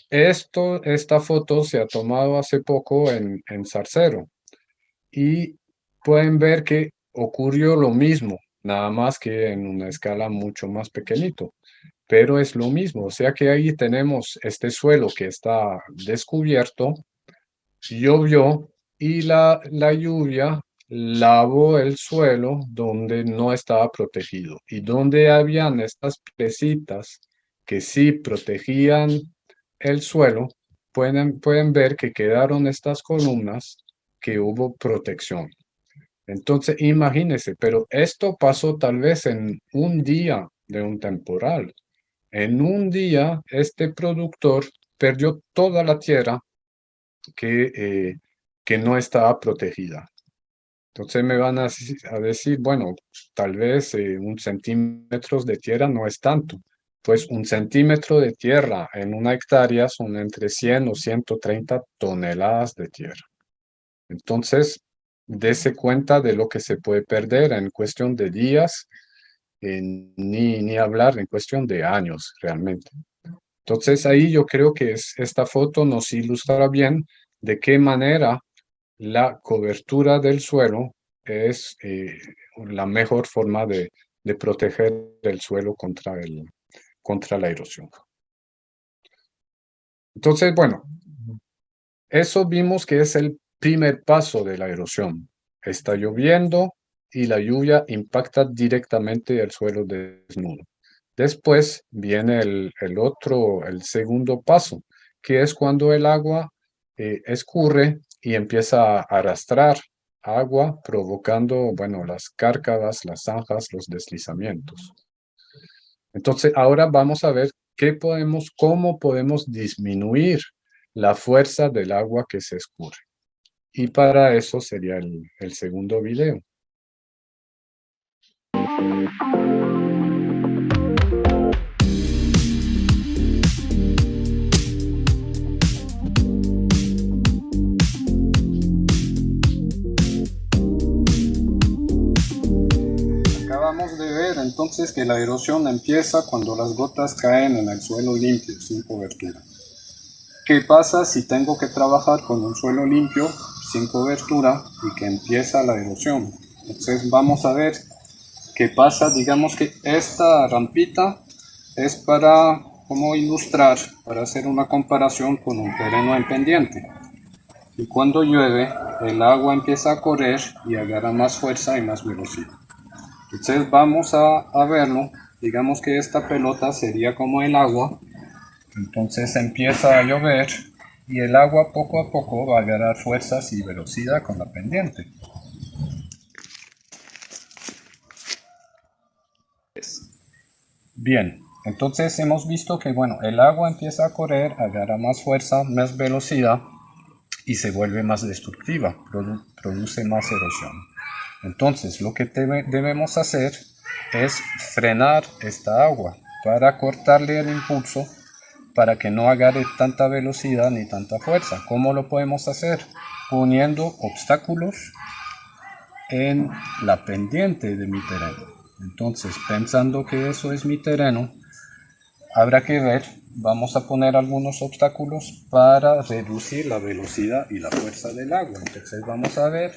Esta foto se ha tomado hace poco en Zarcero y pueden ver que ocurrió lo mismo, nada más que en una escala mucho más pequeñito. Pero es lo mismo, o sea que ahí tenemos este suelo que está descubierto, llovió y la lluvia lavó el suelo donde no estaba protegido y donde habían estas piedrecitas que sí protegían el suelo, pueden ver que quedaron estas columnas que hubo protección. Entonces imagínense, pero esto pasó tal vez en un día de un temporal. En un día, este productor perdió toda la tierra que no estaba protegida. Entonces me van a decir, bueno, tal vez 1 centímetro de tierra no es tanto. Pues 1 centímetro de tierra en una hectárea son entre 100 o 130 toneladas de tierra. Entonces, dése cuenta de lo que se puede perder en cuestión de días, ni hablar en cuestión de años realmente. Entonces ahí yo creo que esta foto nos ilustra bien de qué manera la cobertura del suelo es la mejor forma de proteger el suelo contra la erosión. Entonces, bueno, eso vimos que es el primer paso de la erosión. Está lloviendo y la lluvia impacta directamente el suelo desnudo. Después viene el segundo paso, que es cuando el agua escurre y empieza a arrastrar agua, provocando, bueno, las cárcavas, las zanjas, los deslizamientos. Entonces, ahora vamos a ver cómo podemos disminuir la fuerza del agua que se escurre. Y para eso sería el segundo video. Acabamos de ver entonces que la erosión empieza cuando las gotas caen en el suelo limpio, sin cobertura. ¿Qué pasa si tengo que trabajar con un suelo limpio, sin cobertura, y que empieza la erosión? Entonces vamos a ver qué pasa. Digamos que esta rampita es para, como ilustrar, para hacer una comparación con un terreno en pendiente. Y cuando llueve, el agua empieza a correr y agarra más fuerza y más velocidad. Entonces vamos a verlo. Digamos que esta pelota sería como el agua. Entonces empieza a llover y el agua poco a poco va a agarrar fuerzas y velocidad con la pendiente. Bien, entonces hemos visto que bueno, el agua empieza a correr, agarra más fuerza, más velocidad y se vuelve más destructiva, produce más erosión. Entonces lo que debemos hacer es frenar esta agua para cortarle el impulso, para que no agarre tanta velocidad ni tanta fuerza. ¿Cómo lo podemos hacer? Poniendo obstáculos en la pendiente de mi terreno. Entonces, pensando que eso es mi terreno, habrá que ver, vamos a poner algunos obstáculos para reducir la velocidad y la fuerza del agua. Entonces vamos a ver,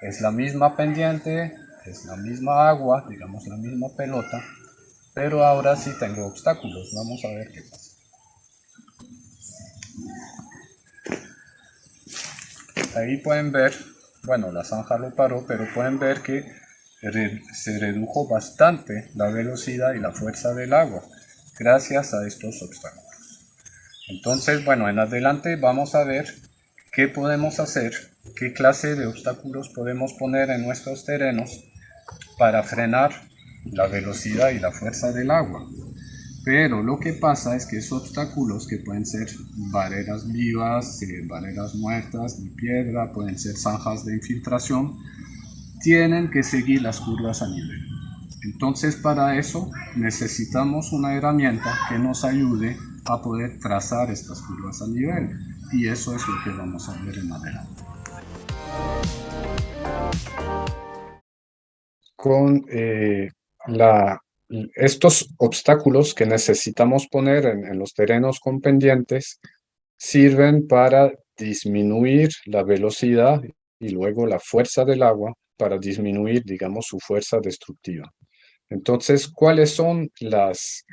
es la misma pendiente, es la misma agua, digamos la misma pelota, pero ahora sí tengo obstáculos. Vamos a ver qué pasa. Ahí pueden ver, bueno, la zanja lo paró, pero pueden ver que se redujo bastante la velocidad y la fuerza del agua gracias a estos obstáculos. Entonces, bueno, en adelante vamos a ver qué podemos hacer, qué clase de obstáculos podemos poner en nuestros terrenos para frenar la velocidad y la fuerza del agua. Pero lo que pasa es que esos obstáculos, que pueden ser barreras vivas, barreras muertas de piedra, pueden ser zanjas de infiltración, tienen que seguir las curvas a nivel. Entonces para eso necesitamos una herramienta que nos ayude a poder trazar estas curvas a nivel. Y eso es lo que vamos a ver en adelante. Con estos obstáculos que necesitamos poner en los terrenos con pendientes sirven para disminuir la velocidad y luego la fuerza del agua, para disminuir, digamos, su fuerza destructiva. Entonces, ¿cuáles son las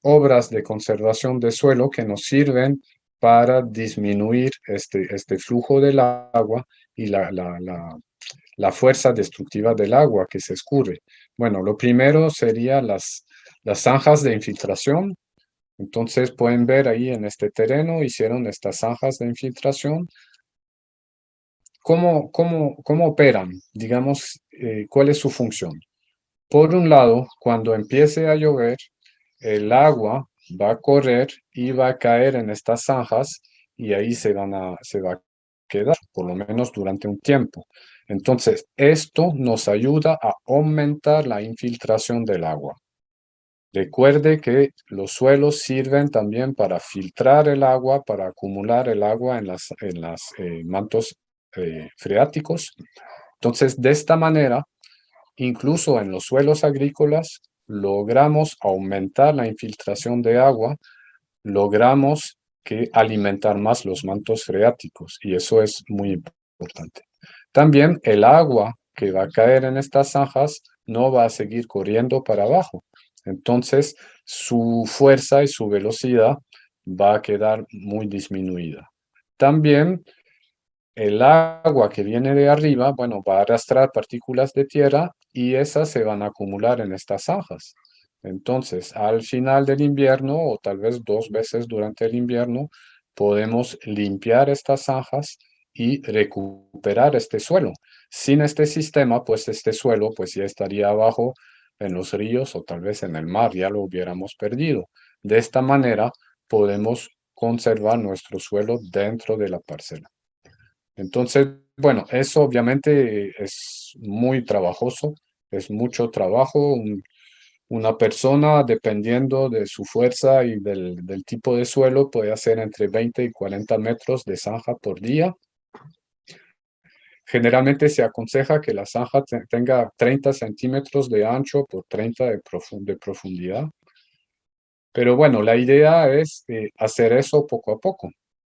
obras de conservación de suelo que nos sirven para disminuir este flujo del agua y la fuerza destructiva del agua que se escurre? Bueno, lo primero sería las zanjas de infiltración. Entonces pueden ver ahí en este terreno hicieron estas zanjas de infiltración. ¿Cómo operan? Digamos, ¿cuál es su función? Por un lado, cuando empiece a llover, el agua va a correr y va a caer en estas zanjas y ahí se va a quedar, por lo menos durante un tiempo. Entonces, esto nos ayuda a aumentar la infiltración del agua. Recuerde que los suelos sirven también para filtrar el agua, para acumular el agua en los mantos freáticos. Entonces, de esta manera, incluso en los suelos agrícolas, logramos aumentar la infiltración de agua, logramos que alimentar más los mantos freáticos y eso es muy importante. También el agua que va a caer en estas zanjas no va a seguir corriendo para abajo. Entonces, su fuerza y su velocidad va a quedar muy disminuida. También el agua que viene de arriba, bueno, va a arrastrar partículas de tierra y esas se van a acumular en estas zanjas. Entonces, al final del invierno, o tal vez 2 veces durante el invierno, podemos limpiar estas zanjas y recuperar este suelo. Sin este sistema, pues este suelo pues ya estaría abajo en los ríos o tal vez en el mar, ya lo hubiéramos perdido. De esta manera podemos conservar nuestro suelo dentro de la parcela. Entonces, bueno, eso obviamente es muy trabajoso, es mucho trabajo. Una persona, dependiendo de su fuerza y del tipo de suelo, puede hacer entre 20 y 40 metros de zanja por día. Generalmente se aconseja que la zanja tenga 30 centímetros de ancho por 30 de profundidad. Pero bueno, la idea es hacer eso poco a poco.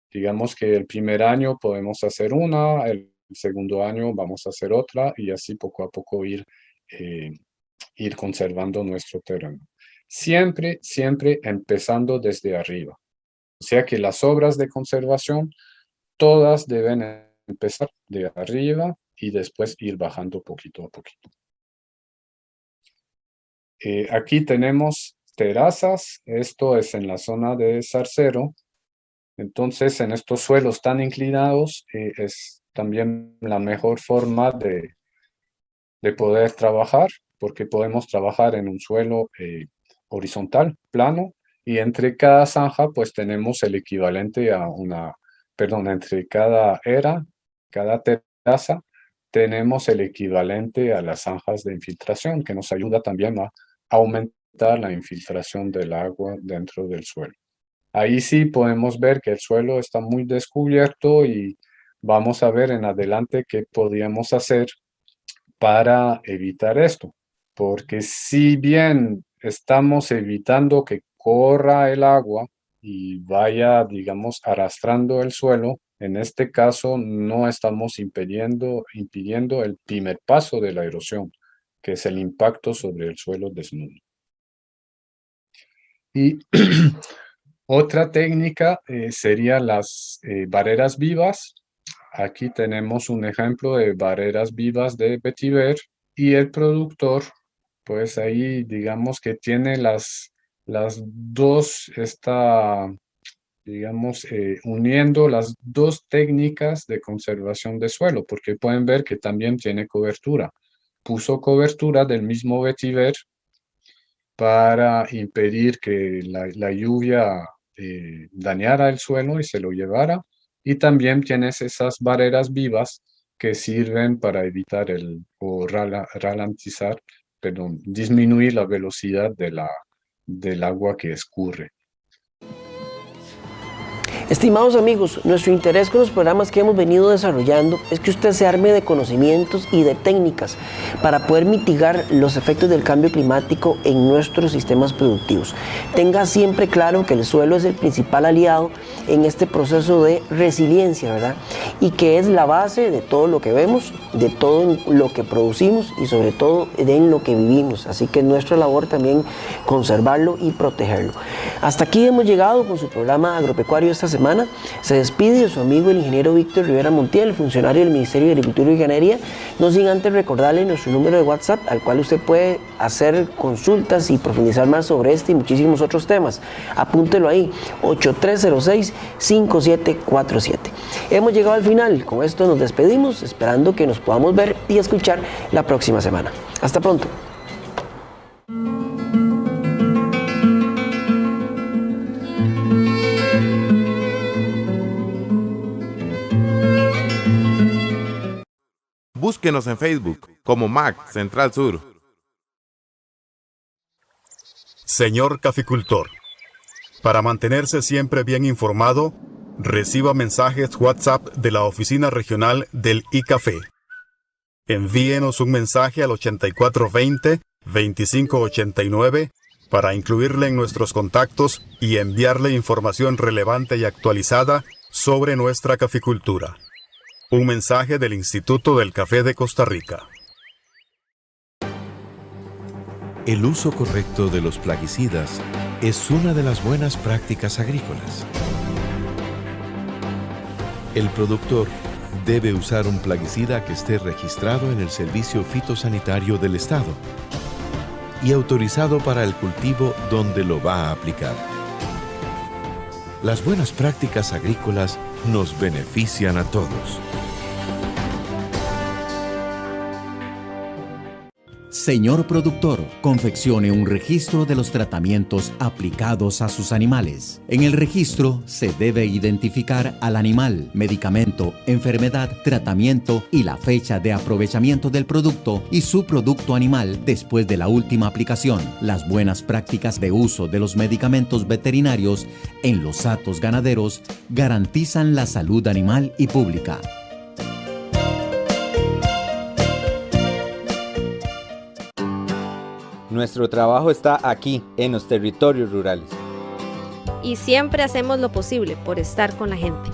Digamos que el primer año podemos hacer una, el segundo año vamos a hacer otra y así poco a poco ir conservando nuestro terreno. Siempre empezando desde arriba. O sea que las obras de conservación todas deben empezar de arriba y después ir bajando poquito a poquito. Aquí tenemos terrazas, esto es en la zona de Zarcero. Entonces, en estos suelos tan inclinados es también la mejor forma de poder trabajar, porque podemos trabajar en un suelo horizontal, plano, y entre cada zanja pues tenemos el equivalente a entre cada terraza, tenemos el equivalente a las zanjas de infiltración, que nos ayuda también a aumentar la infiltración del agua dentro del suelo. Ahí sí podemos ver que el suelo está muy descubierto y vamos a ver en adelante qué podríamos hacer para evitar esto. Porque si bien estamos evitando que corra el agua y vaya, digamos, arrastrando el suelo, en este caso no estamos impidiendo el primer paso de la erosión, que es el impacto sobre el suelo desnudo. Y otra técnica sería las barreras vivas. Aquí tenemos un ejemplo de barreras vivas de vetiver y el productor, pues ahí digamos que tiene las dos, uniendo las dos técnicas de conservación de suelo, porque pueden ver que también tiene cobertura. Puso cobertura del mismo vetiver para impedir que la lluvia dañara el suelo y se lo llevara. Y también tienes esas barreras vivas que sirven para evitar disminuir la velocidad del agua que escurre. Estimados amigos, nuestro interés con los programas que hemos venido desarrollando es que usted se arme de conocimientos y de técnicas para poder mitigar los efectos del cambio climático en nuestros sistemas productivos. Tenga siempre claro que el suelo es el principal aliado en este proceso de resiliencia, ¿verdad? Y que es la base de todo lo que vemos, de todo lo que producimos y sobre todo en lo que vivimos. Así que es nuestra labor también conservarlo y protegerlo. Hasta aquí hemos llegado con su programa agropecuario esta semana. Se despide de su amigo el ingeniero Víctor Rivera Montiel, funcionario del Ministerio de Agricultura y Ganadería, no sin antes recordarle nuestro número de WhatsApp al cual usted puede hacer consultas y profundizar más sobre este y muchísimos otros temas. Apúntelo ahí, 8306-5747. Hemos llegado al final, con esto nos despedimos, esperando que nos podamos ver y escuchar la próxima semana. Hasta pronto. Búsquenos en Facebook como MAC Central Sur. Señor caficultor, para mantenerse siempre bien informado, reciba mensajes WhatsApp de la oficina regional del ICAFE. Envíenos un mensaje al 8420-2589 para incluirle en nuestros contactos y enviarle información relevante y actualizada sobre nuestra caficultura. Un mensaje del Instituto del Café de Costa Rica. El uso correcto de los plaguicidas es una de las buenas prácticas agrícolas. El productor debe usar un plaguicida que esté registrado en el Servicio Fitosanitario del Estado y autorizado para el cultivo donde lo va a aplicar. Las buenas prácticas agrícolas nos benefician a todos. Señor productor, confeccione un registro de los tratamientos aplicados a sus animales. En el registro se debe identificar al animal, medicamento, enfermedad, tratamiento y la fecha de aprovechamiento del producto y su producto animal después de la última aplicación. Las buenas prácticas de uso de los medicamentos veterinarios en los hatos ganaderos garantizan la salud animal y pública. Nuestro trabajo está aquí, en los territorios rurales. Y siempre hacemos lo posible por estar con la gente.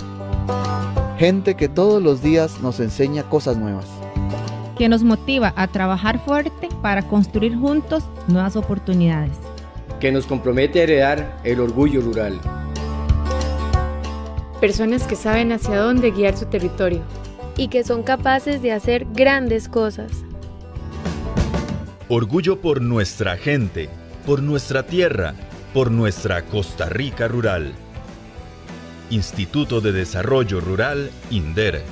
Gente que todos los días nos enseña cosas nuevas. Que nos motiva a trabajar fuerte para construir juntos nuevas oportunidades. Que nos compromete a heredar el orgullo rural. Personas que saben hacia dónde guiar su territorio. Y que son capaces de hacer grandes cosas. Orgullo por nuestra gente, por nuestra tierra, por nuestra Costa Rica rural. Instituto de Desarrollo Rural, INDER.